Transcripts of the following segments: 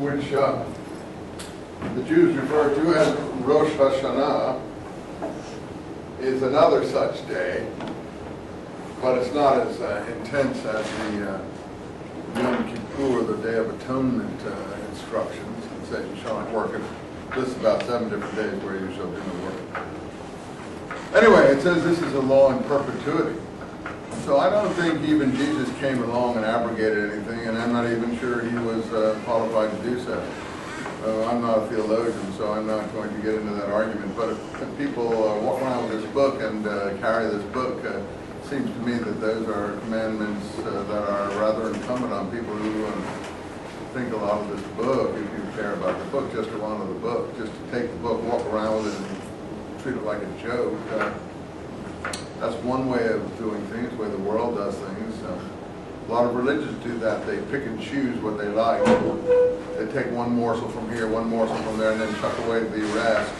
which the Jews refer to as Rosh Hashanah, is another such day, but it's not as intense as the Yom Kippur, the Day of Atonement instructions. It says you shall not work. It lists about 7 different days where you shall do no work. Anyway, it says this is a law in perpetuity. So I don't think even Jesus came along and abrogated anything, and I'm not even sure he was qualified to do so. I'm not a theologian, so I'm not going to get into that argument, but if people walk around with this book and carry this book, it seems to me that those are commandments that are rather incumbent on people who think a lot of this book, if you care about the book, just to honor the book, just to take the book, walk around with it, and treat it like a joke. That's one way of doing things, the way the world does things. A lot of religions do that. They pick and choose what they like. They take one morsel from here, one morsel from there, and then chuck away the rest.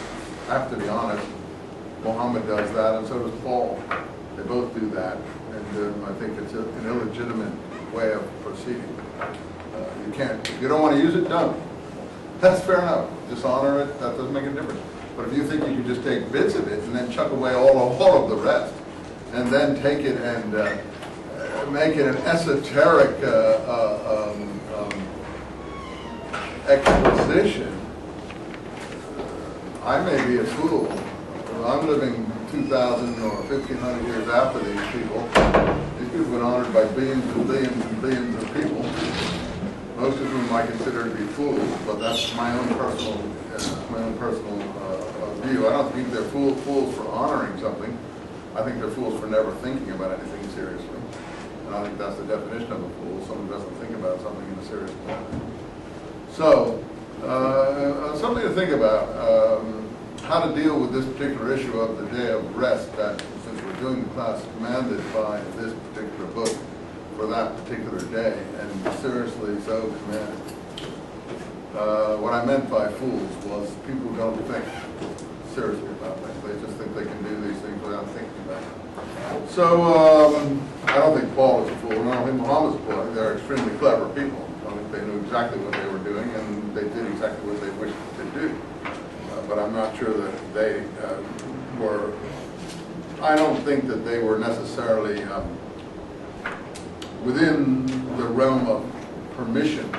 I have to be honest, Muhammad does that, and so does Paul. They both do that, and I think it's an illegitimate way of proceeding. If you don't want to use it, don't. That's fair enough. Dishonor it, that doesn't make a difference. But if you think you can just take bits of it and then chuck away all of the rest, and then take it and make it an esoteric exposition, I may be a fool. I'm living 2,000 or 1,500 years after these people. These people have been honored by billions and billions and billions of people, most of whom I consider to be fools, but that's my own personal view. I don't think they're fools for honoring something. I think they're fools for never thinking about anything seriously. And I think that's the definition of a fool, someone who doesn't think about something in a serious way. So, something to think about, how to deal with this particular issue of the day of rest that, since we're doing the class, commanded by this particular book for that particular day, and seriously so commanded. What I meant by fools was people who don't think seriously about things. They just think they can do these things without thinking about it. So I don't think Paul is a fool, and I don't think Muhammad's a fool. They're extremely clever people. I think they knew exactly what they were doing, and they did exactly what they wished to do. But I'm not sure that they were, I don't think that they were necessarily within the realm of permission,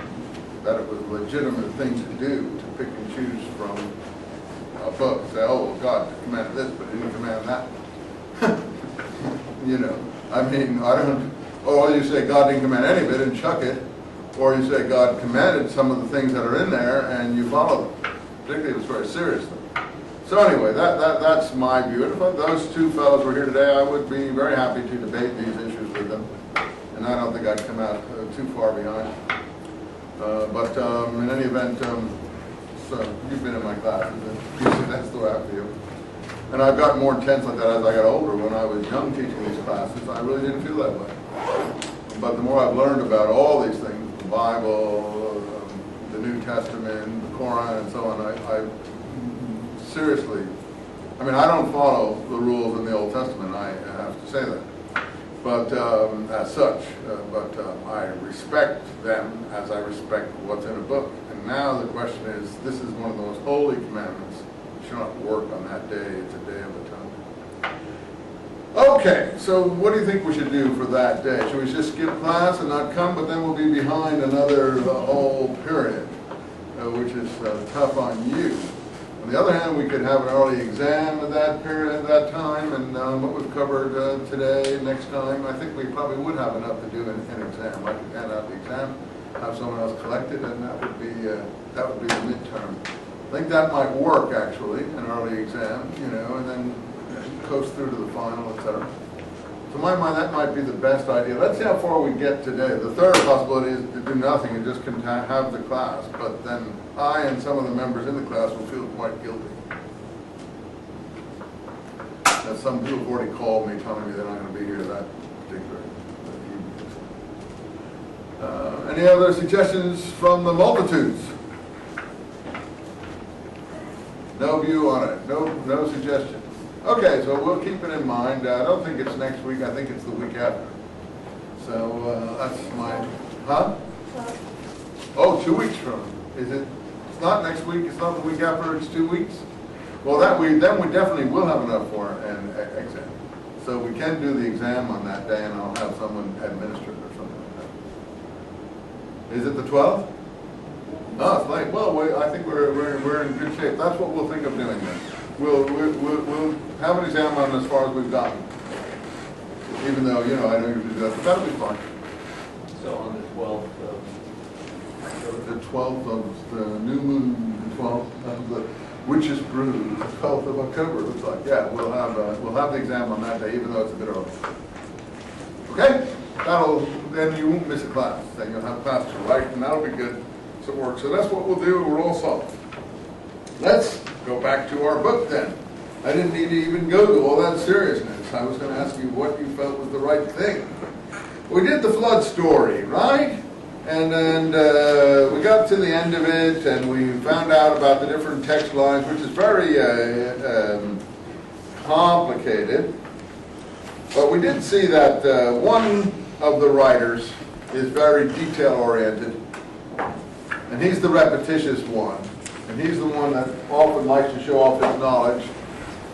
that it was a legitimate thing to do, to pick and choose from a book, say, oh, well, God commanded this, but he didn't command that. You know, I mean, or you say God didn't command any of it and chuck it, or you say God commanded some of the things that are in there and you follow them, particularly if it's very serious. So anyway, that's my view. And if those two fellows were here today, I would be very happy to debate these issues with them, and I don't think I'd come out too far behind. But in any event, so you've been in my classes, and usually that's the way I feel. And I've gotten more intense like that as I got older. When I was young teaching these classes, I really didn't feel that way. But the more I've learned about all these things, the Bible, the New Testament, the Quran, and so on, I seriously, I mean, I don't follow the rules in the Old Testament, I have to say that. But as such, I respect them as I respect what's in a book. And now the question is, this is one of the most holy commandments. You should not work on that day. It's a day of atonement. Okay, so what do you think we should do for that day? Should we just skip class and not come, but then we'll be behind another whole period, which is tough on you. On the other hand, we could have an early exam at that period, at that time, and what we've covered today, next time, I think we probably would have enough to do an exam. I could hand out the exam, have someone else collect it, and that would be the midterm. I think that might work, actually, an early exam, you know, and then coast through to the final, etc. To my mind, that might be the best idea. Let's see how far we get today. The third possibility is to do nothing and just have the class, but then I and some of the members in the class will feel quite guilty. Now, some people have already called me telling me they're not going to be here that particular evening. Any other suggestions from the multitudes? No view on it. No suggestion. Okay, so we'll keep it in mind. I don't think it's next week. I think it's the week after. So that's my, huh? Oh, 2 weeks from, is it, it's not next week, it's not the week after, it's 2 weeks? Well, then we definitely will have enough for an exam. So we can do the exam on that day, and I'll have someone administer it or something like that. Is it the 12th? Oh, it's late. Well, I think we're in good shape. That's what we'll think of doing then. We'll have an exam on as far as we've gotten. Even though, you know, I don't usually do that, but that'll be fine. So on the 12th of The 12th of the new moon, the 12th of the witch's brew, the 12th of October, it looks like. Yeah, we'll have the exam on that day, even though it's a bit early. Okay? Then you won't miss a class. Then you'll have class to write, and that'll be good. So it works. So that's what we'll do. We're all solved. Let's go back to our book then. I didn't need to even go to all that seriousness. I was going to ask you what you felt was the right thing. We did the flood story, right? And then we got to the end of it, and we found out about the different text lines, which is very complicated. But we did see that one of the writers is very detail-oriented, and he's the repetitious one. And he's the one that often likes to show off his knowledge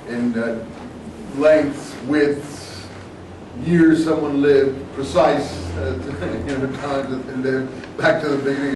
in lengths, widths, years someone lived, precise times that they lived, back to the beginning.